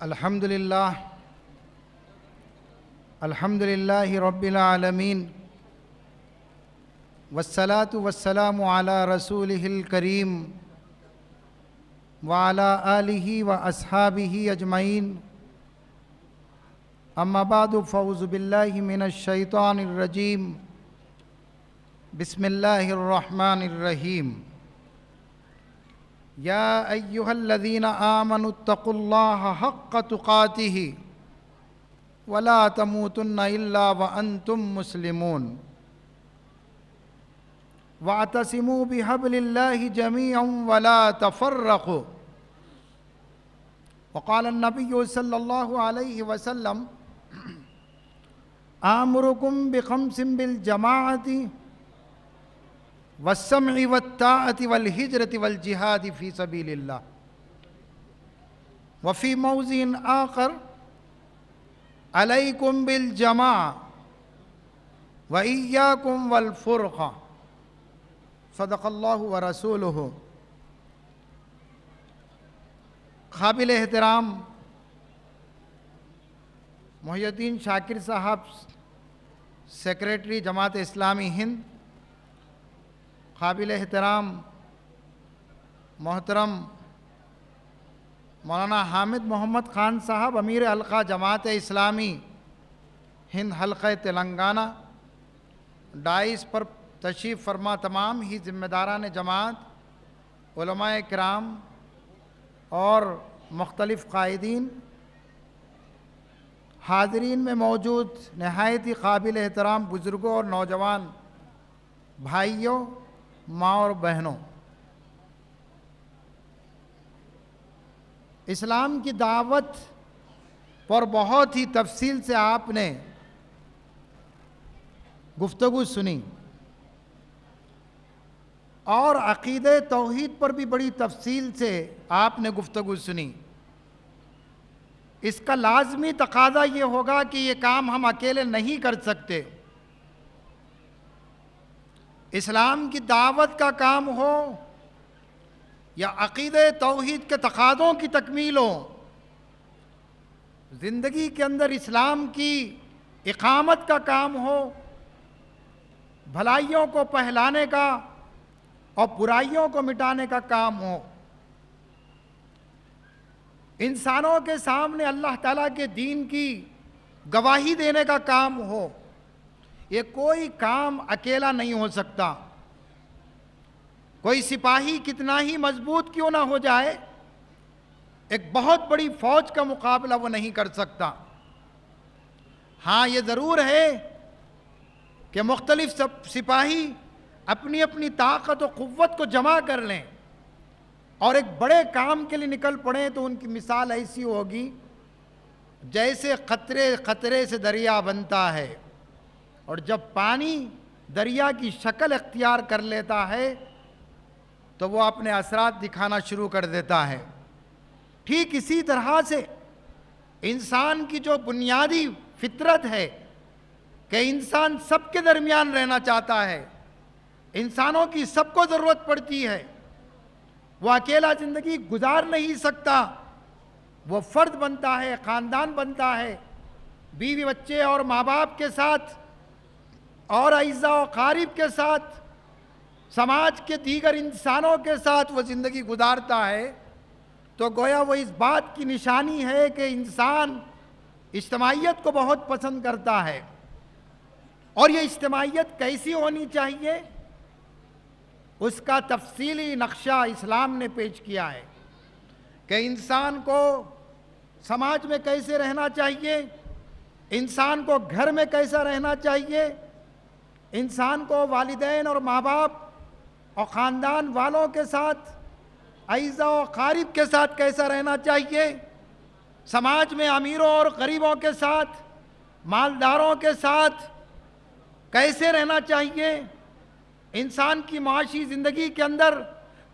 الحمد للہ رب العالمین والصلاة والسلام علی رسولہ الکریم وعلی آلہ واصحابہ اجمعین اما بعد فاعوذ باللہ من الشیطان الرجیم بسم اللہ الرحمن الرحیم یا ایہا الذین آمنوا اتقوا اللہ حق تقاتہ ولا تموتن الا وانتم مسلمون واعتصموا بحبل اللہ جميعا ولا تفرقوا وقال النبی صلی اللہ علیہ وسلم آمرکم بخمس بالجماعۃ والسمع والطاعة والہجرة والجہاد فی سبیل اللہ وفی موضع آخر علیکم بالجماعة وإیاکم والفرقة صدق اللہ ورسولہ۔ قابل احترام محی الدین شاکر صاحب، سیکریٹری جماعت اسلامی ہند، قابل احترام محترم مولانا حامد محمد خان صاحب، امیر حلقہ جماعت اسلامی ہند حلقہ تلنگانہ، ڈائس پر تشریف فرما تمام ہی ذمہ داران جماعت، علماء کرام اور مختلف قائدین، حاضرین میں موجود نہایت ہی قابل احترام بزرگوں اور نوجوان بھائیوں، ماں اور بہنوں، اسلام کی دعوت پر بہت ہی تفصیل سے آپ نے گفتگو سنی اور عقیدہ توحید پر بھی بڑی تفصیل سے آپ نے گفتگو سنی۔ اس کا لازمی تقاضا یہ ہوگا کہ یہ کام ہم اکیلے نہیں کر سکتے۔ اسلام کی دعوت کا کام ہو یا عقیدہ توحید کے تقاضوں کی تکمیل ہو، زندگی کے اندر اسلام کی اقامت کا کام ہو، بھلائیوں کو پہلانے کا اور برائیوں کو مٹانے کا کام ہو، انسانوں کے سامنے اللہ تعالیٰ کے دین کی گواہی دینے کا کام ہو، یہ کوئی کام اکیلا نہیں ہو سکتا۔ کوئی سپاہی کتنا ہی مضبوط کیوں نہ ہو جائے، ایک بہت بڑی فوج کا مقابلہ وہ نہیں کر سکتا۔ ہاں، یہ ضرور ہے کہ مختلف سپاہی اپنی اپنی طاقت و قوت کو جمع کر لیں اور ایک بڑے کام کے لیے نکل پڑیں تو ان کی مثال ایسی ہوگی جیسے قطرے قطرے سے دریا بنتا ہے، اور جب پانی دریا کی شکل اختیار کر لیتا ہے تو وہ اپنے اثرات دکھانا شروع کر دیتا ہے۔ ٹھیک اسی طرح سے انسان کی جو بنیادی فطرت ہے کہ انسان سب کے درمیان رہنا چاہتا ہے، انسانوں کی سب کو ضرورت پڑتی ہے، وہ اکیلا زندگی گزار نہیں سکتا، وہ فرد بنتا ہے، خاندان بنتا ہے، بیوی بچے اور ماں باپ کے ساتھ اور اعزاء و اقارب کے ساتھ، سماج کے دیگر انسانوں کے ساتھ وہ زندگی گزارتا ہے، تو گویا وہ اس بات کی نشانی ہے کہ انسان اجتماعیت کو بہت پسند کرتا ہے۔ اور یہ اجتماعیت کیسی ہونی چاہیے، اس کا تفصیلی نقشہ اسلام نے پیش کیا ہے کہ انسان کو سماج میں کیسے رہنا چاہیے، انسان کو گھر میں کیسا رہنا چاہیے، انسان کو والدین اور ماں باپ اور خاندان والوں کے ساتھ، اعزاء و اقارب کے ساتھ کیسا رہنا چاہیے، سماج میں امیروں اور غریبوں کے ساتھ، مالداروں کے ساتھ کیسے رہنا چاہیے، انسان کی معاشی زندگی کے اندر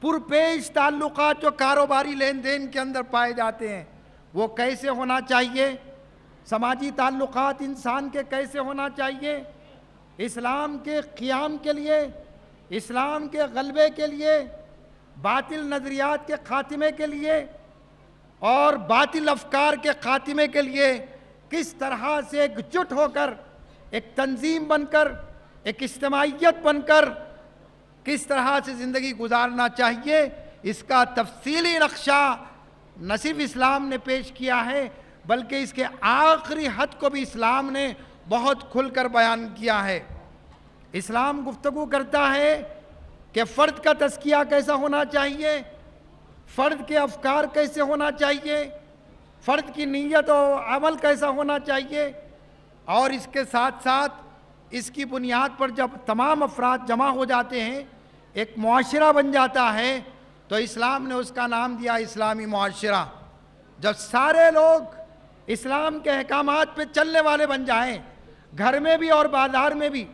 پرپیش تعلقات جو کاروباری لین دین کے اندر پائے جاتے ہیں وہ کیسے ہونا چاہیے، سماجی تعلقات انسان کے کیسے ہونا چاہیے، اسلام کے قیام کے لیے، اسلام کے غلبے کے لیے، باطل نظریات کے خاتمے کے لیے اور باطل افکار کے خاتمے کے لیے کس طرح سے ایک جٹ ہو کر، ایک تنظیم بن کر، ایک اجتماعیت بن کر کس طرح سے زندگی گزارنا چاہیے، اس کا تفصیلی نقشہ نہ صرف اسلام نے پیش کیا ہے بلکہ اس کے آخری حد کو بھی اسلام نے بہت کھل کر بیان کیا ہے۔ اسلام گفتگو کرتا ہے کہ فرد کا تزکیہ کیسا ہونا چاہیے، فرد کے افکار کیسے ہونا چاہیے، فرد کی نیت و عمل کیسا ہونا چاہیے، اور اس کے ساتھ ساتھ اس کی بنیاد پر جب تمام افراد جمع ہو جاتے ہیں، ایک معاشرہ بن جاتا ہے، تو اسلام نے اس کا نام دیا اسلامی معاشرہ۔ جب سارے لوگ اسلام کے احکامات پہ چلنے والے بن جائیں، گھر میں بھی اور بازار میں بھی،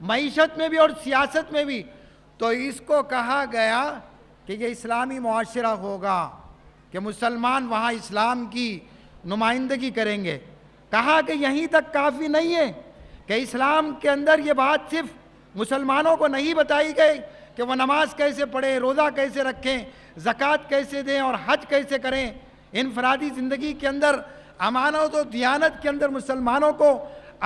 معیشت میں بھی اور سیاست میں بھی، تو اس کو کہا گیا کہ یہ اسلامی معاشرہ ہوگا، کہ مسلمان وہاں اسلام کی نمائندگی کریں گے۔ کہا کہ یہیں تک کافی نہیں ہے کہ اسلام کے اندر یہ بات صرف مسلمانوں کو نہیں بتائی گئی کہ وہ نماز کیسے پڑھیں، روزہ کیسے رکھیں، زکوٰۃ کیسے دیں اور حج کیسے کریں، انفرادی زندگی کے اندر امانت و دیانت کے اندر مسلمانوں کو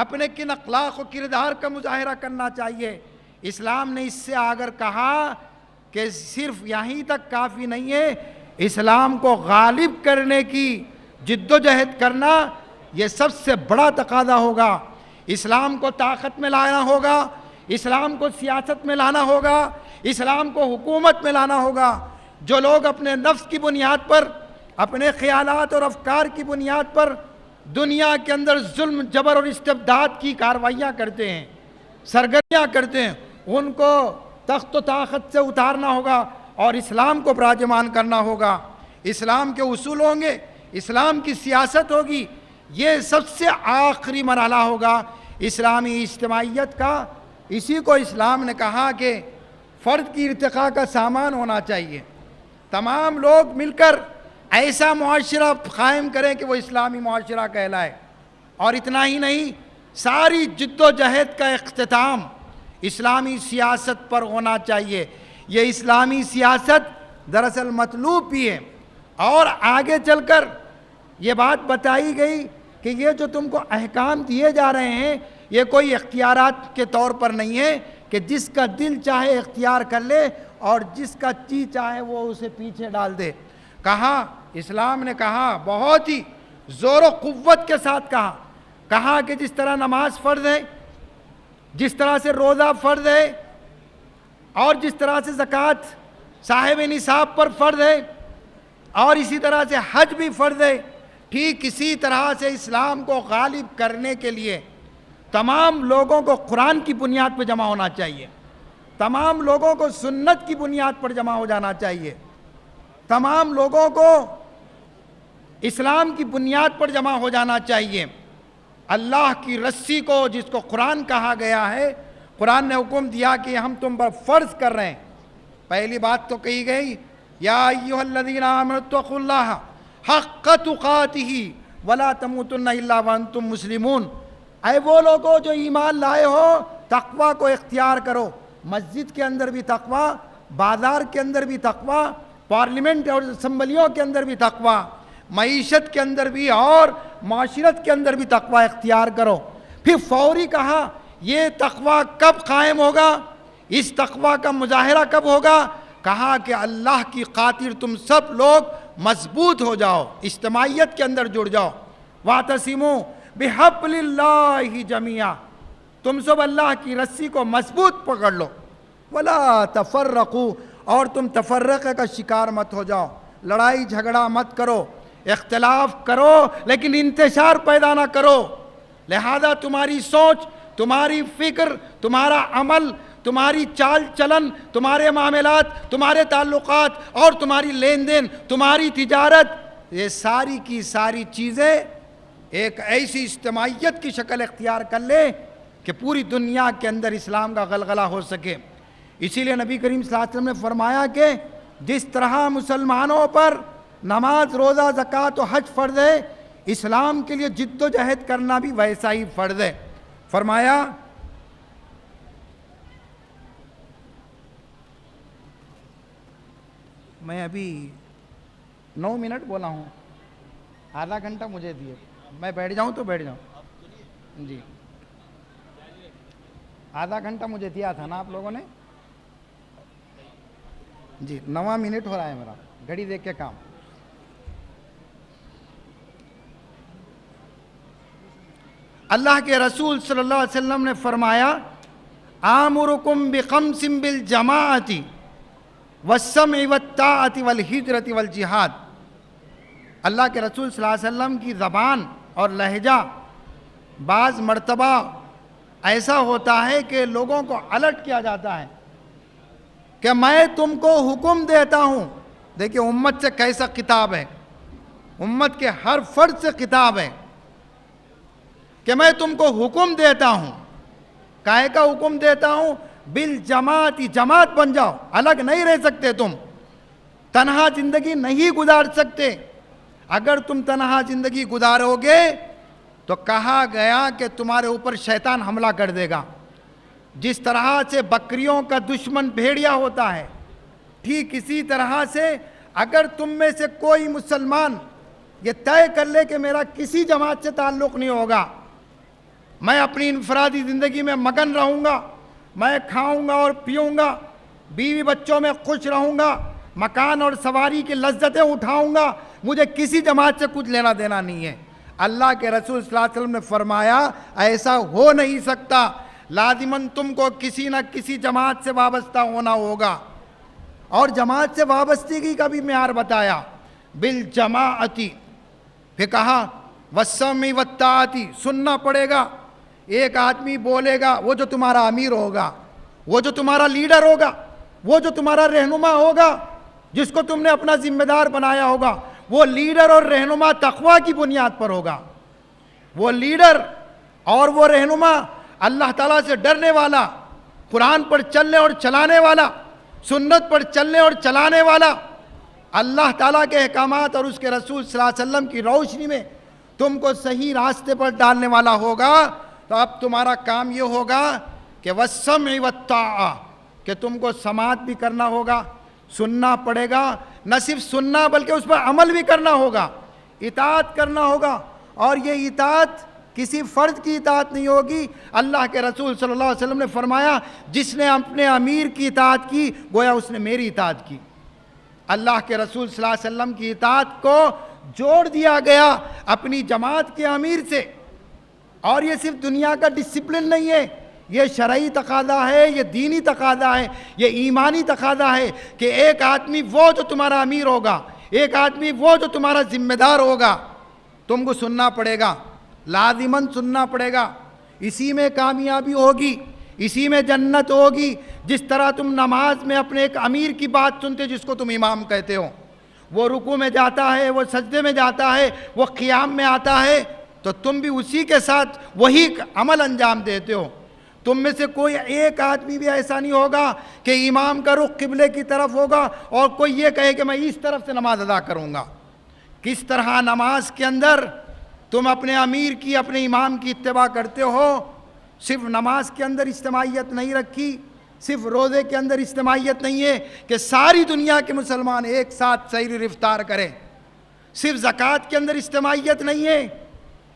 اپنے کن اخلاق و کردار کا مظاہرہ کرنا چاہیے۔ اسلام نے اس سے آگر کہا کہ صرف یہیں تک کافی نہیں ہے، اسلام کو غالب کرنے کی جد و جہد کرنا یہ سب سے بڑا تقاضا ہوگا۔ اسلام کو طاقت میں لانا ہوگا، اسلام کو سیاست میں لانا ہوگا، اسلام کو حکومت میں لانا ہوگا۔ جو لوگ اپنے نفس کی بنیاد پر، اپنے خیالات اور افکار کی بنیاد پر دنیا کے اندر ظلم، جبر اور استبداد کی کارروائیاں کرتے ہیں، سرگرمیاں کرتے ہیں، ان کو تخت و طاقت سے اتارنا ہوگا اور اسلام کو براجمان کرنا ہوگا۔ اسلام کے اصول ہوں گے، اسلام کی سیاست ہوگی، یہ سب سے آخری مرحلہ ہوگا اسلامی اجتماعیت کا۔ اسی کو اسلام نے کہا کہ فرد کی ارتقاء کا سامان ہونا چاہیے، تمام لوگ مل کر ایسا معاشرہ قائم کریں کہ وہ اسلامی معاشرہ کہلائے۔ اور اتنا ہی نہیں، ساری جد و جہد کا اختتام اسلامی سیاست پر ہونا چاہیے۔ یہ اسلامی سیاست دراصل مطلوب بھی ہے، اور آگے چل کر یہ بات بتائی گئی کہ یہ جو تم کو احکام دیے جا رہے ہیں، یہ کوئی اختیارات کے طور پر نہیں ہے کہ جس کا دل چاہے اختیار کر لے اور جس کا جی چاہے وہ اسے پیچھے ڈال دے۔ کہا، اسلام نے کہا، بہت ہی زور و قوت کے ساتھ کہا کہ جس طرح نماز فرض ہے، جس طرح سے روزہ فرض ہے، اور جس طرح سے زکوٰۃ صاحب نصاب پر فرض ہے، اور اسی طرح سے حج بھی فرض ہے، ٹھیک اسی طرح سے اسلام کو غالب کرنے کے لیے تمام لوگوں کو قرآن کی بنیاد پر جمع ہونا چاہیے، تمام لوگوں کو سنت کی بنیاد پر جمع ہو جانا چاہیے، تمام لوگوں کو اسلام کی بنیاد پر جمع ہو جانا چاہیے۔ اللہ کی رسی کو، جس کو قرآن کہا گیا ہے، قرآن نے حکم دیا کہ ہم تم پر فرض کر رہے ہیں۔ پہلی بات تو کہی گئی، یا ایھا الذین آمنوا اتقوا اللہ حق تقاتہ ولا تموتن الا وانتم مسلمون۔ اے وہ لوگوں جو ایمان لائے ہو، تقوی کو اختیار کرو۔ مسجد کے اندر بھی تقوی، بازار کے اندر بھی تقوی، پارلیمنٹ اور اسمبلیوں کے اندر بھی تقوی، معیشت کے اندر بھی اور معاشرت کے اندر بھی تقوی اختیار کرو۔ پھر فوری کہا، یہ تقوی کب قائم ہوگا، اس تقوی کا مظاہرہ کب ہوگا؟ کہا کہ اللہ کی خاطر تم سب لوگ مضبوط ہو جاؤ، اجتماعیت کے اندر جڑ جاؤ۔ وَاعْتَصِمُوا بِحَبْلِ اللَّهِ جَمِيعًا، تم سب اللہ کی رسی کو مضبوط پکڑ لو۔ وَلَا تَفَرَّقُوا، اور تم تفرقے کا شکار مت ہو جاؤ، لڑائی جھگڑا مت کرو، اختلاف کرو لیکن انتشار پیدا نہ کرو۔ لہذا تمہاری سوچ، تمہاری فکر، تمہارا عمل، تمہاری چال چلن، تمہارے معاملات، تمہارے تعلقات اور تمہاری لین دین، تمہاری تجارت، یہ ساری کی ساری چیزیں ایک ایسی اجتماعیت کی شکل اختیار کر لے کہ پوری دنیا کے اندر اسلام کا غلغلہ ہو سکے۔ اسی لیے نبی کریم صلی اللہ علیہ وسلم نے فرمایا کہ جس طرح مسلمانوں پر نماز، روزہ، زکوٰۃ و حج فرض ہے، اسلام کے لیے جد و جہد کرنا بھی ویسا ہی فرض ہے۔ فرمایا، میں ابھی 9 منٹ بولا ہوں، آدھا گھنٹہ مجھے دیے، میں بیٹھ جاؤں تو بیٹھ جاؤں. جی آدھا گھنٹہ مجھے دیا تھا نا آپ لوگوں نے. جی 9 منٹ ہو رہا ہے میرا، گھڑی دیکھ کے کام. اللہ کے رسول صلی اللہ علیہ وسلم نے فرمایا آمرکم بخمس بالجماعت والسمع والطاعت والہجرت والجہاد. اللہ کے رسول صلی اللہ علیہ وسلم کی زبان اور لہجہ بعض مرتبہ ایسا ہوتا ہے کہ لوگوں کو الرٹ کیا جاتا ہے کہ میں تم کو حکم دیتا ہوں. دیکھیں امت سے کیسا خطاب ہے، امت کے ہر فرد سے خطاب ہے کہ میں تم کو حکم دیتا ہوں. کائے کا حکم دیتا ہوں؟ بالجماعت، جماعت بن جاؤ، الگ نہیں رہ سکتے تم، تنہا زندگی نہیں گزار سکتے. اگر تم تنہا زندگی گزارو گے تو کہا گیا کہ تمہارے اوپر شیطان حملہ کر دے گا. جس طرح سے بکریوں کا دشمن بھیڑیا ہوتا ہے، ٹھیک اسی طرح سے اگر تم میں سے کوئی مسلمان یہ طے کر لے کہ میرا کسی جماعت سے تعلق نہیں ہوگا، میں اپنی انفرادی زندگی میں مگن رہوں گا، میں کھاؤں گا اور پیوں گا، بیوی بچوں میں خوش رہوں گا، مکان اور سواری کی لذتیں اٹھاؤں گا، مجھے کسی جماعت سے کچھ لینا دینا نہیں ہے. اللہ کے رسول صلی اللہ علیہ وسلم نے فرمایا ایسا ہو نہیں سکتا، لازماً تم کو کسی نہ کسی جماعت سے وابستہ ہونا ہوگا. اور جماعت سے وابستگی کا بھی معیار بتایا، بالجماعت. پھر کہا والسمع والطاعت، سننا پڑے گا. ایک آدمی بولے گا، وہ جو تمہارا امیر ہوگا، وہ جو تمہارا لیڈر ہوگا، وہ جو تمہارا رہنما ہوگا، جس کو تم نے اپنا ذمہ دار بنایا ہوگا، وہ لیڈر اور رہنما تقویٰ کی بنیاد پر ہوگا. وہ لیڈر اور وہ رہنما اللہ تعالیٰ سے ڈرنے والا، قرآن پر چلنے اور چلانے والا، سنت پر چلنے اور چلانے والا، اللہ تعالیٰ کے احکامات اور اس کے رسول صلی اللہ علیہ وسلم کی روشنی میں تم کو صحیح راستے پر ڈالنے والا ہوگا. تو اب تمہارا کام یہ ہوگا کہ والسمع والطاعہ، کہ تم کو سماعت بھی کرنا ہوگا، سننا پڑے گا، نہ صرف سننا بلکہ اس پر عمل بھی کرنا ہوگا، اطاعت کرنا ہوگا. اور یہ اطاعت کسی فرد کی اطاعت نہیں ہوگی. اللہ کے رسول صلی اللہ علیہ وسلم نے فرمایا جس نے اپنے امیر کی اطاعت کی گویا اس نے میری اطاعت کی. اللہ کے رسول صلی اللہ علیہ وسلم کی اطاعت کو جوڑ دیا گیا اپنی جماعت کے امیر سے. اور یہ صرف دنیا کا ڈسپلن نہیں ہے، یہ شرعی تقاضا ہے، یہ دینی تقاضا ہے، یہ ایمانی تقاضا ہے کہ ایک آدمی وہ جو تمہارا امیر ہوگا، ایک آدمی وہ جو تمہارا ذمہ دار ہوگا، تم کو سننا پڑے گا، لازماً سننا پڑے گا. اسی میں کامیابی ہوگی، اسی میں جنت ہوگی. جس طرح تم نماز میں اپنے ایک امیر کی بات سنتے جس کو تم امام کہتے ہو، وہ رکوع میں جاتا ہے، وہ سجدے میں جاتا ہے، وہ قیام میں آتا ہے، تو تم بھی اسی کے ساتھ وہی عمل انجام دیتے ہو. تم میں سے کوئی ایک آدمی بھی ایسا نہیں ہوگا کہ امام کا رخ قبلے کی طرف ہوگا اور کوئی یہ کہے کہ میں اس طرف سے نماز ادا کروں گا. کس طرح نماز کے اندر تم اپنے امیر کی، اپنے امام کی اتباع کرتے ہو. صرف نماز کے اندر اجتماعیت نہیں رکھی، صرف روزے کے اندر اجتماعیت نہیں ہے کہ ساری دنیا کے مسلمان ایک ساتھ سحری افطار کریں. صرف زکوٰۃ کے اندر اجتماعیت نہیں ہے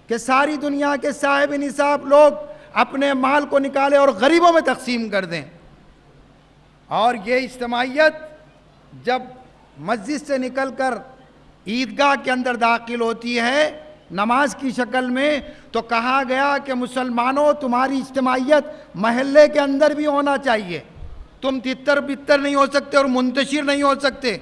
کہ ساری دنیا کے صاحب نصاب لوگ اپنے مال کو نکالیں اور غریبوں میں تقسیم کر دیں. اور یہ اجتماعیت جب مسجد سے نکل کر عیدگاہ کے اندر داخل ہوتی ہے نماز کی شکل میں، تو کہا گیا کہ مسلمانوں تمہاری اجتماعیت محلے کے اندر بھی ہونا چاہیے. تم تتر بتر نہیں ہو سکتے اور منتشر نہیں ہو سکتے.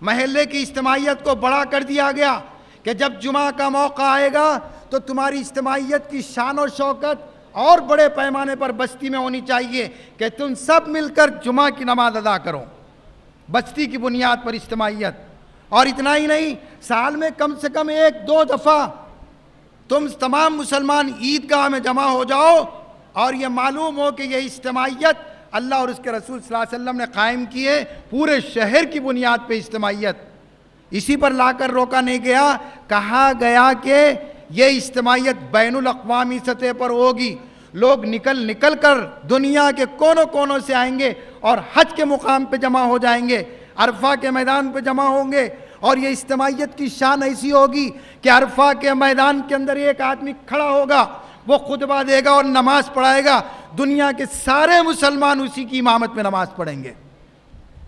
محلے کی اجتماعیت کو بڑا کر دیا گیا کہ جب جمعہ کا موقع آئے گا تو تمہاری اجتماعیت کی شان و شوکت اور بڑے پیمانے پر بستی میں ہونی چاہیے کہ تم سب مل کر جمعہ کی نماز ادا کرو. بستی کی بنیاد پر اجتماعیت. اور اتنا ہی نہیں، سال میں کم سے کم 1-2 دفعہ تم تمام مسلمان عیدگاہ میں جمع ہو جاؤ اور یہ معلوم ہو کہ یہ اجتماعیت اللہ اور اس کے رسول صلی اللہ علیہ وسلم نے قائم کی ہے. پورے شہر کی بنیاد پہ اجتماعیت. اسی پر لا کر روکا نہیں گیا، کہا گیا کہ یہ اجتماعیت بین الاقوامی سطح پر ہوگی. لوگ نکل کر دنیا کے کونوں کونوں سے آئیں گے اور حج کے مقام پہ جمع ہو جائیں گے، عرفہ کے میدان پہ جمع ہوں گے اور یہ اجتماعیت کی شان ایسی ہوگی کہ عرفہ کے میدان کے اندر ایک آدمی کھڑا ہوگا، وہ خطبہ دے گا اور نماز پڑھائے گا، دنیا کے سارے مسلمان اسی کی امامت میں نماز پڑھیں گے۔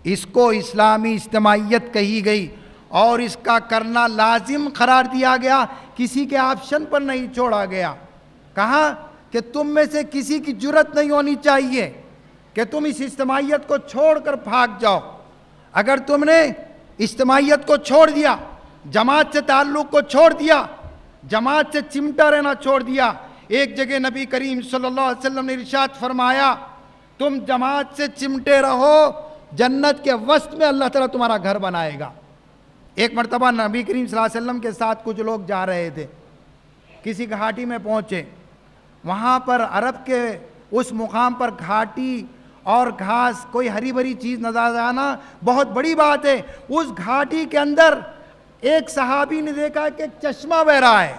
اس کو اسلامی اجتماعیت کہی گئی اور اس کا کرنا لازم قرار دیا گیا، کسی کے آپشن پر نہیں چھوڑا گیا۔ کہا کہ تم میں سے کسی کی جرت نہیں ہونی چاہیے کہ تم اس اجتماعیت کو چھوڑ کر بھاگ جاؤ۔ اگر تم نے اجتماعیت کو چھوڑ دیا، جماعت سے تعلق کو چھوڑ دیا، جماعت سے چمٹا رہنا چھوڑ دیا، ایک جگہ نبی کریم صلی اللہ علیہ وسلم نے ارشاد فرمایا تم جماعت سے چمٹے رہو، جنت کے وسط میں اللہ تعالیٰ تمہارا گھر بنائے گا۔ ایک مرتبہ نبی کریم صلی اللہ علیہ وسلم کے ساتھ کچھ لوگ جا رہے تھے، کسی گھاٹی میں پہنچے، وہاں پر عرب کے اس مقام پر گھاٹی اور گھاس، کوئی ہری بھری چیز نظر آنا بہت بڑی بات ہے۔ اس گھاٹی کے اندر ایک صحابی نے دیکھا کہ ایک چشمہ بہہ رہا ہے۔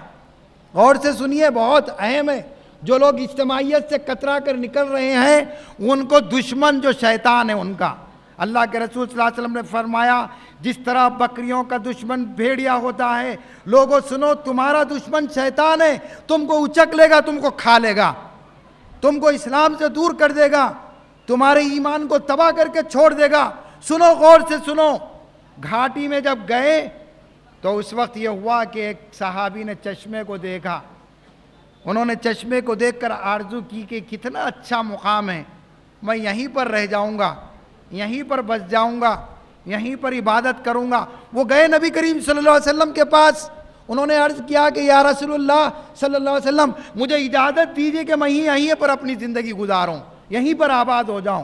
غور سے سنیے، بہت اہم ہے۔ جو لوگ اجتماعیت سے کترا کر نکل رہے ہیں ان کو دشمن جو شیطان ہے ان کا، اللہ کے رسول صلی اللہ علیہ وسلم نے فرمایا جس طرح بکریوں کا دشمن بھیڑیا ہوتا ہے، لوگوں سنو تمہارا دشمن شیطان ہے، تم کو اچک لے گا، تم کو کھا لے گا، تم کو اسلام سے دور کر دے گا، تمہارے ایمان کو تباہ کر کے چھوڑ دے گا۔ سنو، غور سے سنو۔ گھاٹی میں جب گئے تو اس وقت یہ ہوا کہ ایک صحابی نے چشمے کو دیکھا، انہوں نے چشمے کو دیکھ کر آرزو کی کہ کتنا اچھا مقام ہے، میں یہیں پر رہ جاؤں گا، یہیں پر بس جاؤں گا، یہیں پر عبادت کروں گا۔ وہ گئے نبی کریم صلی اللہ علیہ وسلم کے پاس، انہوں نے عرض کیا کہ یا رسول اللہ صلی اللہ علیہ وسلم مجھے اجازت دیجیے کہ میں یہیں پر اپنی زندگی گزاروں، یہیں پر آباد ہو جاؤں۔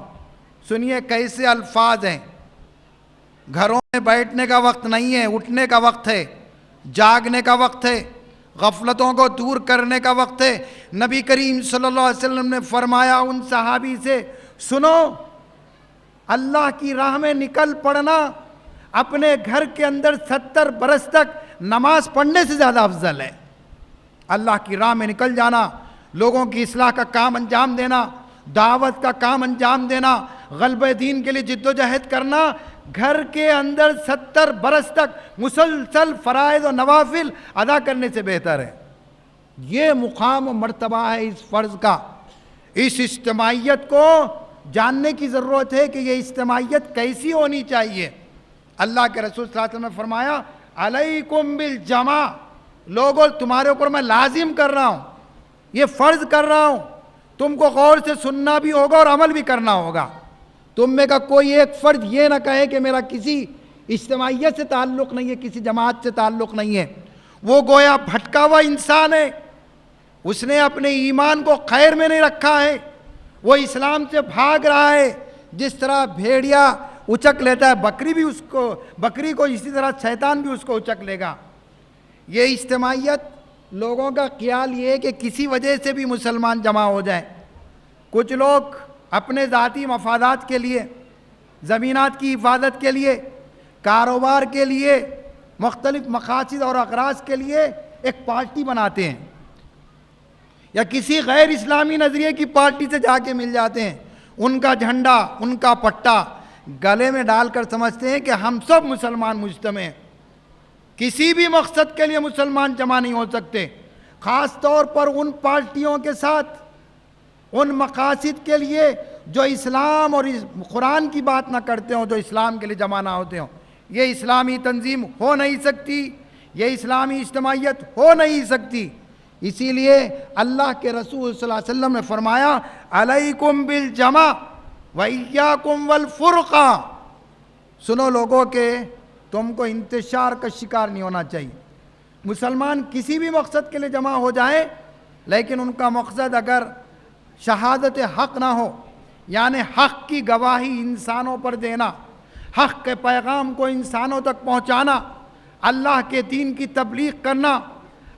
سنیے کیسے الفاظ ہیں، گھروں میں بیٹھنے کا وقت نہیں ہے، اٹھنے کا وقت ہے، جاگنے کا وقت ہے، غفلتوں کو دور کرنے کا وقت ہے۔ نبی کریم صلی اللہ علیہ وسلم نے فرمایا ان صحابی سے، سنو، اللہ کی راہ میں نکل پڑنا اپنے گھر کے اندر 70 برس تک نماز پڑھنے سے زیادہ افضل ہے۔ اللہ کی راہ میں نکل جانا، لوگوں کی اصلاح کا کام انجام دینا، دعوت کا کام انجام دینا، غلبہ دین کے لیے جد و جہد کرنا، گھر کے اندر 70 برس تک مسلسل فرائض و نوافل ادا کرنے سے بہتر ہے۔ یہ مقام و مرتبہ ہے اس فرض کا۔ اس اجتماعیت کو جاننے کی ضرورت ہے کہ یہ اجتماعیت کیسی ہونی چاہیے۔ اللہ کے رسول صلی اللہ علیہ وسلم نے فرمایا علیکم بالجماع، لوگوں تمہارے اوپر میں لازم کر رہا ہوں، یہ فرض کر رہا ہوں، تم کو غور سے سننا بھی ہوگا اور عمل بھی کرنا ہوگا۔ تم میں کا کوئی ایک فرد یہ نہ کہے کہ میرا کسی اجتماعیت سے تعلق نہیں ہے، کسی جماعت سے تعلق نہیں ہے، وہ گویا بھٹکا ہوا انسان ہے، اس نے اپنے ایمان کو خیر میں نہیں رکھا ہے، وہ اسلام سے بھاگ رہا ہے۔ جس طرح بھیڑیا اچک لیتا ہے بکری کو اسی طرح شیطان بھی اس کو اچک لے گا۔ یہ اجتماعیت لوگوں کا خیال یہ ہے کہ کسی وجہ سے بھی مسلمان جمع ہو جائیں۔ کچھ لوگ اپنے ذاتی مفادات کے لیے، زمینات کی حفاظت کے لیے، کاروبار کے لیے، مختلف مقاصد اور اغراض کے لیے ایک پارٹی بناتے ہیں، یا کسی غیر اسلامی نظریے کی پارٹی سے جا کے مل جاتے ہیں، ان کا جھنڈا، ان کا پٹا گلے میں ڈال کر سمجھتے ہیں کہ ہم سب مسلمان مجتمع ہیں۔ کسی بھی مقصد کے لیے مسلمان جمع نہیں ہو سکتے، خاص طور پر ان پارٹیوں کے ساتھ، ان مقاصد کے لیے جو اسلام اور قرآن کی بات نہ کرتے ہوں، جو اسلام کے لیے جمع نہ ہوتے ہوں۔ یہ اسلامی تنظیم ہو نہیں سکتی، یہ اسلامی اجتماعیت ہو نہیں سکتی۔ اسی لیے اللہ کے رسول صلی اللہ علیہ وسلم نے فرمایا علیکم بالجمع وإیاکم والفرقہ، سنو لوگوں کہ تم کو انتشار کا شکار نہیں ہونا چاہیے۔ مسلمان کسی بھی مقصد کے لیے جمع ہو جائیں، لیکن ان کا مقصد اگر شہادت حق نہ ہو، یعنی حق کی گواہی انسانوں پر دینا، حق کے پیغام کو انسانوں تک پہنچانا، اللہ کے دین کی تبلیغ کرنا،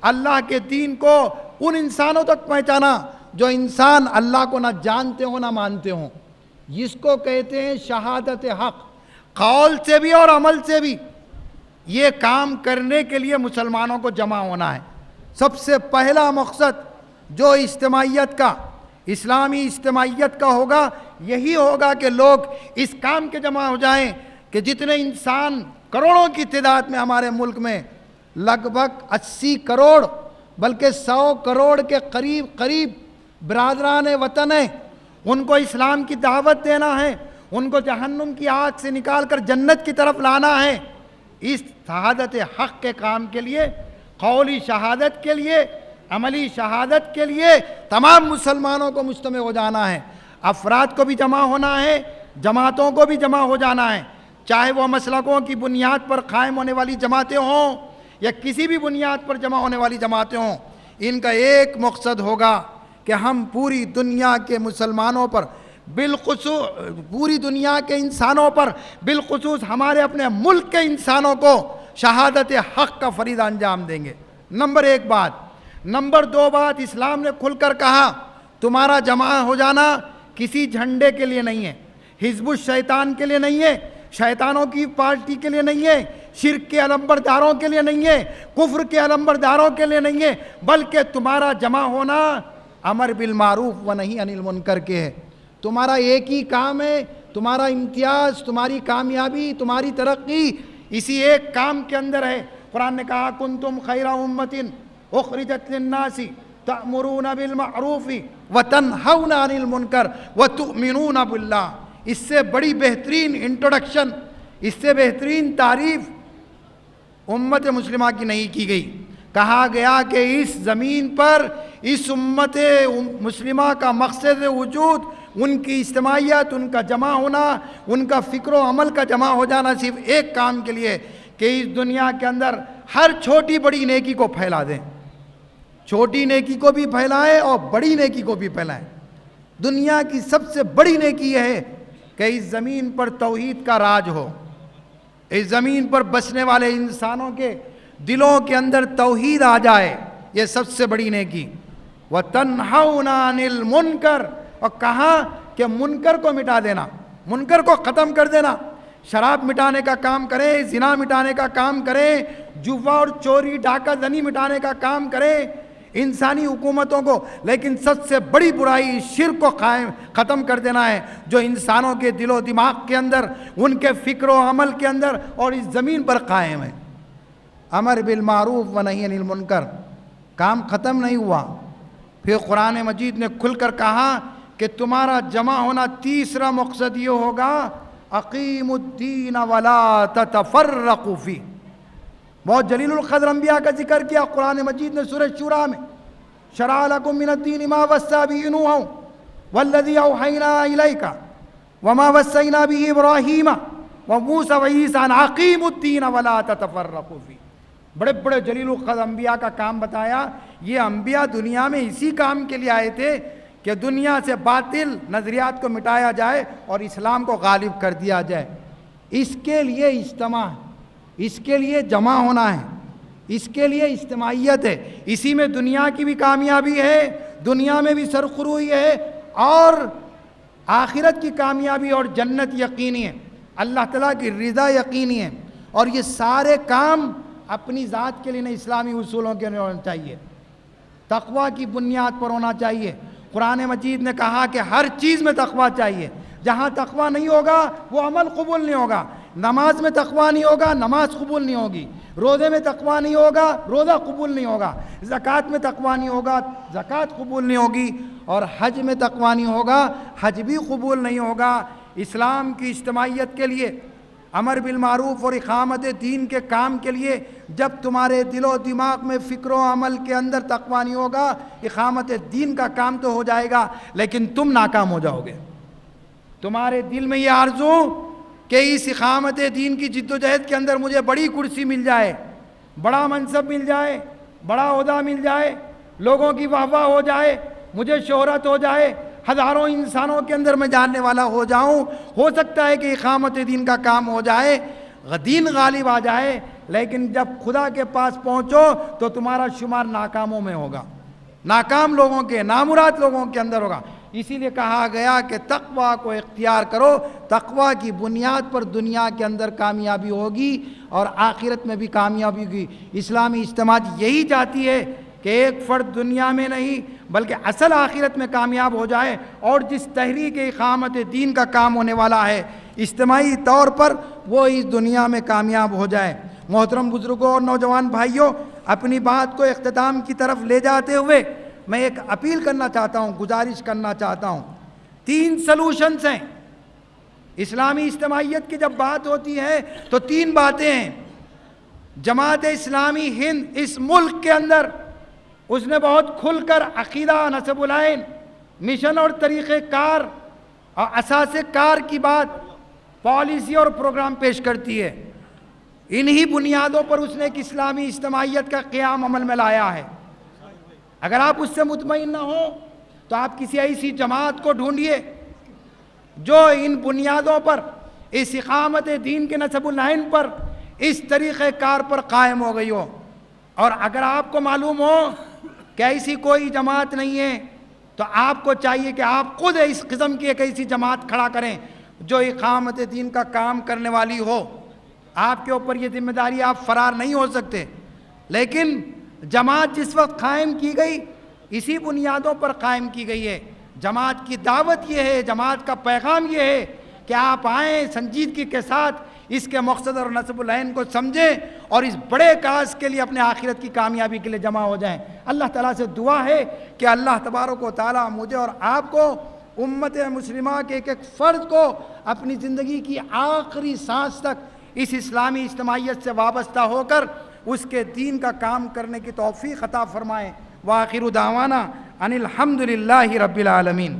اللہ کے دین کو ان انسانوں تک پہنچانا جو انسان اللہ کو نہ جانتے ہوں نہ مانتے ہوں، جس کو کہتے ہیں شہادت حق، قول سے بھی اور عمل سے بھی۔ یہ کام کرنے کے لیے مسلمانوں کو جمع ہونا ہے۔ سب سے پہلا مقصد جو اجتماعیت کا، اسلامی اجتماعیت کا ہوگا، یہی ہوگا کہ لوگ اس کام کے جمع ہو جائیں کہ جتنے انسان کروڑوں کی تعداد میں ہمارے ملک میں لگ بھگ 80 کروڑ بلکہ 100 کروڑ کے قریب برادران وطن ہیں. ان کو اسلام کی دعوت دینا ہے, ان کو جہنم کی آگ سے نکال کر جنت کی طرف لانا ہے. اس شہادت حق کے کام کے لیے, قولی شہادت کے لیے, عملی شہادت کے لیے تمام مسلمانوں کو مجتمع ہو جانا ہے. افراد کو بھی جمع ہونا ہے, جماعتوں کو بھی جمع ہو جانا ہے, چاہے وہ مسلکوں کی بنیاد پر قائم ہونے والی جماعتیں ہوں یا کسی بھی بنیاد پر جمع ہونے والی جماعتیں ہوں. ان کا ایک مقصد ہوگا کہ ہم پوری دنیا کے مسلمانوں پر بالخصوص, پوری دنیا کے انسانوں پر بالخصوص ہمارے اپنے ملک کے انسانوں کو شہادت حق کا فریضہ انجام دیں گے. نمبر 1 بات. نمبر 2 بات, اسلام نے کھل کر کہا تمہارا جمع ہو جانا کسی جھنڈے کے لیے نہیں ہے, حزب الشیطان کے لیے نہیں ہے, شیطانوں کی پارٹی کے لیے نہیں ہے, شرک کے علمبرداروں کے لیے نہیں ہے, کفر کے علمبرداروں کے لیے نہیں ہے, بلکہ تمہارا جمع ہونا امر بالمعروف و نہی عن المنکر کے ہے. تمہارا ایک ہی کام ہے, تمہارا امتیاز, تمہاری کامیابی, تمہاری ترقی اسی ایک کام کے اندر ہے. قرآن نے کہا کنتم خیر امۃ اخرجت للناس تأمرون بالمعروف وتنہون عن المنکر وتؤمنون باللہ. اس سے بڑی بہترین انٹروڈکشن, اس سے بہترین تعریف امت مسلمہ کی نہیں کی گئی. کہا گیا کہ اس زمین پر اس امت مسلمہ کا مقصد وجود, ان کی اجتماعیت, ان کا جمع ہونا, ان کا فکر و عمل کا جمع ہو جانا صرف ایک کام کے لیے کہ اس دنیا کے اندر ہر چھوٹی بڑی نیکی کو پھیلا دیں. چھوٹی نیکی کو بھی پھیلائیں اور بڑی نیکی کو بھی پھیلائیں. دنیا کی سب سے بڑی نیکی یہ ہے کہ اس زمین پر توحید کا راج ہو, اس زمین پر بسنے والے انسانوں کے دلوں کے اندر توحید آ جائے. یہ سب سے بڑی نیکی. وَتَنْحَوْنَ عَنِ الْمُنْكَرِ, اور کہا کہ منکر کو مٹا دینا, منکر کو ختم کر دینا. شراب مٹانے کا کام کریں, زنا مٹانے کا کام کریں, جوا اور چوری ڈاکہ زنی مٹانے کا کام کریں, انسانی حکومتوں کو, لیکن سب سے بڑی برائی شرک کو ختم کر دینا ہے جو انسانوں کے دل و دماغ کے اندر, ان کے فکر و عمل کے اندر اور اس زمین پر قائم ہے. امر بالمعروف و نہی عن المنکر, کام ختم نہیں ہوا. پھر قرآن مجید نے کھل کر کہا کہ تمہارا جمع ہونا تیسرا مقصد یہ ہوگا اقیم الدین ولا تتفرقوا فیہ. بہت جلیل القدر انبیاء کا ذکر کیا قرآن مجید نے سورہ شورى میں. شرع لکم من الدین ما وصى به نوحا والذی اوحینا الیک وما وصینا به ابراہیم وموسیٰ وعیسیٰ ان اقیموا الدین ولا تتفرقوا فیہ. بڑے بڑے جلیل القدر انبیاء کا کام بتایا. یہ انبیاء دنیا میں اسی کام کے لیے آئے تھے کہ دنیا سے باطل نظریات کو مٹایا جائے اور اسلام کو غالب کر دیا جائے. اس کے لیے اجتماع, اس کے لیے جمع ہونا ہے, اس کے لیے اجتماعیت ہے. اسی میں دنیا کی بھی کامیابی ہے, دنیا میں بھی سرخروئی ہے, اور آخرت کی کامیابی اور جنت یقینی ہے, اللہ تعالیٰ کی رضا یقینی ہے. اور یہ سارے کام اپنی ذات کے لیے نہیں, اسلامی اصولوں کے لیے ہونا چاہیے, تقوی کی بنیاد پر ہونا چاہیے. قرآن مجید نے کہا کہ ہر چیز میں تقوی چاہیے. جہاں تقوی نہیں ہوگا وہ عمل قبول نہیں ہوگا. نماز میں تقوی نہیں ہوگا, نماز قبول نہیں ہوگی. روزے میں تقوی نہیں ہوگا, روزہ قبول نہیں ہوگا. زکوٰۃ میں تقوی نہیں ہوگا, زکوٰۃ قبول نہیں ہوگی. اور حج میں تقوی نہیں ہوگا, حج بھی قبول نہیں ہوگا. اسلام کی اجتماعیت کے لیے, امر بالمعروف اور اقامت دین کے کام کے لیے جب تمہارے دل و دماغ میں فکر و عمل کے اندر تقوی نہیں ہوگا, اقامت دین کا کام تو ہو جائے گا لیکن تم ناکام ہو جاؤ گے. تمہارے دل میں یہ آرزو کہ اس اقامت دین کی جد و جہد کے اندر مجھے بڑی کرسی مل جائے, بڑا منصب مل جائے, بڑا عہدہ مل جائے, لوگوں کی واہ واہ ہو جائے, مجھے شہرت ہو جائے, ہزاروں انسانوں کے اندر میں جاننے والا ہو جاؤں. ہو سکتا ہے کہ اقامت دین کا کام ہو جائے, دین غالب آ جائے, لیکن جب خدا کے پاس پہنچو تو تمہارا شمار ناکاموں میں ہوگا, ناکام لوگوں کے, نامراد لوگوں کے اندر ہوگا. اسی لیے کہا گیا کہ تقوی کو اختیار کرو. تقوی کی بنیاد پر دنیا کے اندر کامیابی ہوگی اور آخرت میں بھی کامیابی ہوگی. اسلامی اجتماع یہی چاہتی ہے کہ ایک فرد دنیا میں نہیں بلکہ اصل آخرت میں کامیاب ہو جائے. اور جس تحریک اقامت دین کا کام ہونے والا ہے اجتماعی طور پر وہ اس دنیا میں کامیاب ہو جائے۔ محترم بزرگوں اور نوجوان بھائیوں، اپنی بات کو اختتام کی طرف لے جاتے ہوئے میں ایک اپیل کرنا چاہتا ہوں، گزارش کرنا چاہتا ہوں۔ 3 سلوشنز ہیں۔ اسلامی اجتماعیت کی جب بات ہوتی ہے تو 3 باتیں ہیں۔ جماعت اسلامی ہند اس ملک کے اندر اس نے بہت کھل کر عقیدہ، نصب العین، مشن اور طریقہ کار اور اساس کار کی بات، پالیسی اور پروگرام پیش کرتی ہے۔ انہی بنیادوں پر اس نے ایک اسلامی اجتماعیت کا قیام عمل میں لایا ہے۔ اگر آپ اس سے مطمئن نہ ہو تو آپ کسی ایسی جماعت کو ڈھونڈیے جو ان بنیادوں پر، اس اقامت دین کے نصب العین پر، اس طریقہ کار پر قائم ہو گئی ہو۔ اور اگر آپ کو معلوم ہو کہ ایسی کوئی جماعت نہیں ہے تو آپ کو چاہیے کہ آپ خود اس قسم کی ایک ایسی جماعت کھڑا کریں جو اقامت دین کا کام کرنے والی ہو۔ آپ کے اوپر یہ ذمہ داری، آپ فرار نہیں ہو سکتے، لیکن جماعت جس وقت قائم کی گئی اسی بنیادوں پر قائم کی گئی ہے۔ جماعت کی دعوت یہ ہے، جماعت کا پیغام یہ ہے کہ آپ آئیں، سنجیدگی کے ساتھ اس کے مقصد اور نصب العین کو سمجھیں اور اس بڑے کاز کے لیے، اپنے آخرت کی کامیابی کے لیے جمع ہو جائیں۔ اللہ تعالیٰ سے دعا ہے کہ اللہ تبارک و تعالیٰ مجھے اور آپ کو، امت مسلمہ کے ایک ایک فرد کو، اپنی زندگی کی آخری سانس تک اس اسلامی اجتماعیت سے وابستہ ہو کر اس کے دین کا کام کرنے کی توفیق عطا فرمائیں۔ وآخر دعوانا ان الحمد للہ رب العالمین۔